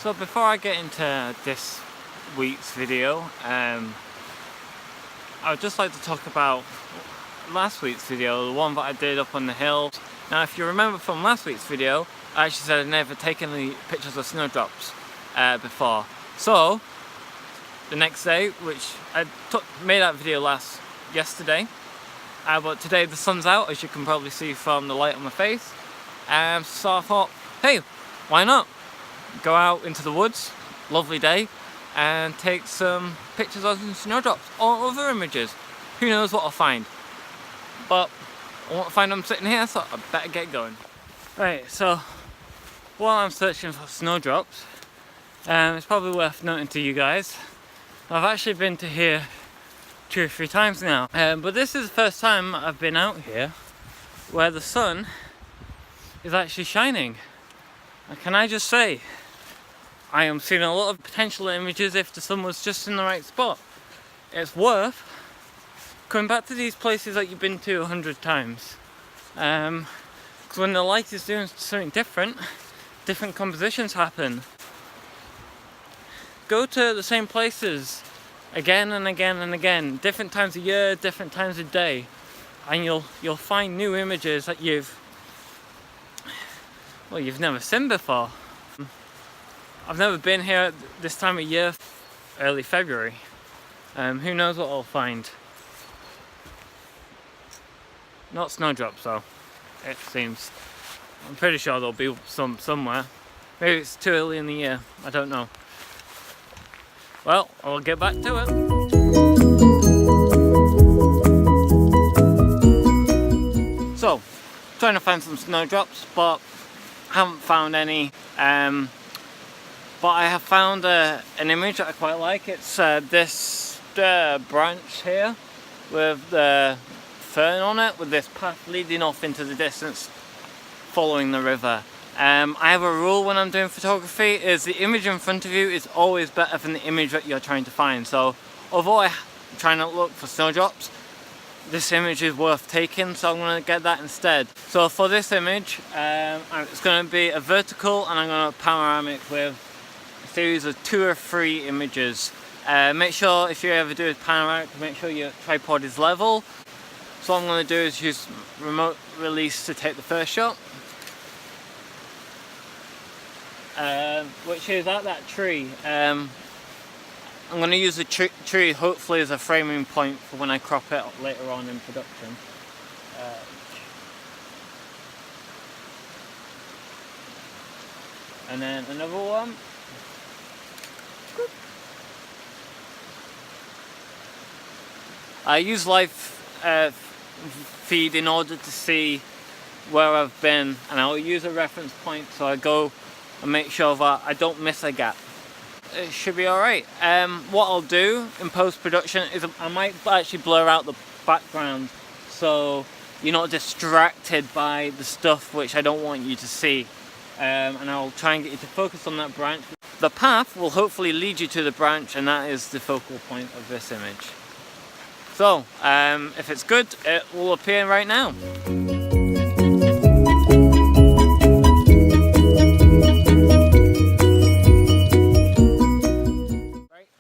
So before I get into this week's video, I would just like to talk about last week's video, the one that I did up on the hill. Now if you remember from last week's video, I actually said I'd never taken any pictures of snowdrops before. So the next day, which I made that video yesterday, but today the sun's out, as you can probably see from the light on my face. So I thought, hey, why not go out into the woods, lovely day, and take some pictures of some snowdrops or other images. Who knows what I'll find, but I won't find them sitting here, so I better get going. Right, so while I'm searching for snowdrops, it's probably worth noting to you guys, I've actually been to here 2 or 3 times now, but this is the first time I've been out here where the sun is actually shining. And can I just say, I am seeing a lot of potential images if the sun was just in the right spot. It's worth coming back to these places that you've been to 100 times. Because when the light is doing something different compositions happen. Go to the same places again and again and again, different times of year, different times of day, and you'll find new images that you've never seen before. I've never been here at this time of year, early February. Who knows what I'll find. Not snowdrops though, it seems. I'm pretty sure there'll be some somewhere. Maybe it's too early in the year, I don't know. Well, I'll get back to it. So, trying to find some snowdrops, but haven't found any. But I have found an image that I quite like. It's this branch here with the fern on it, with this path leading off into the distance following the river. I have a rule when I'm doing photography, is the image in front of you is always better than the image that you're trying to find. So although I'm trying to look for snowdrops, this image is worth taking, so I'm going to get that instead. So for this image, it's going to be a vertical, and I'm going to panoramic with a series of 2 or 3 images. Make sure, if you ever do a panoramic, make sure your tripod is level. So what I'm going to do is use remote release to take the first shot, which is at that tree. I'm going to use the tree hopefully as a framing point for when I crop it later on in production. And then another one. I use live feed in order to see where I've been, and I'll use a reference point so I go and make sure that I don't miss a gap. It should be alright. What I'll do in post-production is I might actually blur out the background so you're not distracted by the stuff which I don't want you to see. And I'll try and get you to focus on that branch. The path will hopefully lead you to the branch, and that is the focal point of this image. So, if it's good, it will appear right now.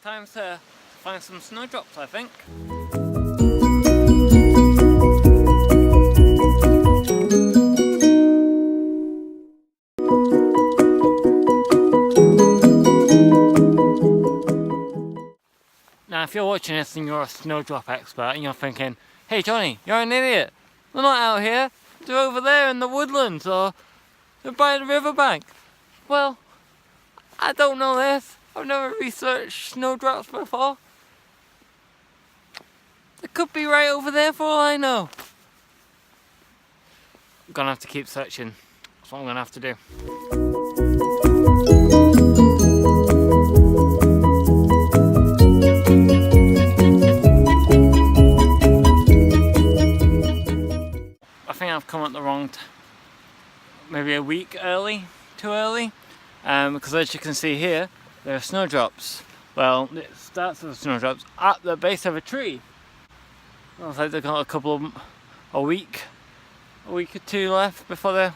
Time to find some snowdrops, I think. Now if you're watching this and you're a snowdrop expert and you're thinking, hey Johnny, you're an idiot, they're not out here, they're over there in the woodlands, or they're by the riverbank. Well, I don't know this. I've never researched snowdrops before. They could be right over there for all I know. I'm gonna have to keep searching. That's what I'm gonna have to do. I think I've come at the wrong maybe a week early, too early, because as you can see here, there are snowdrops. Well, it starts with snowdrops at the base of a tree. Looks like they've got a week or 2 left before they're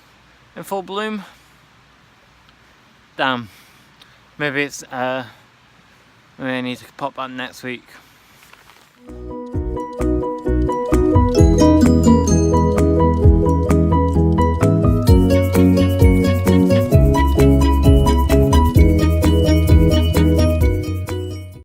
in full bloom. Damn. maybe it's maybe I need to pop that next week.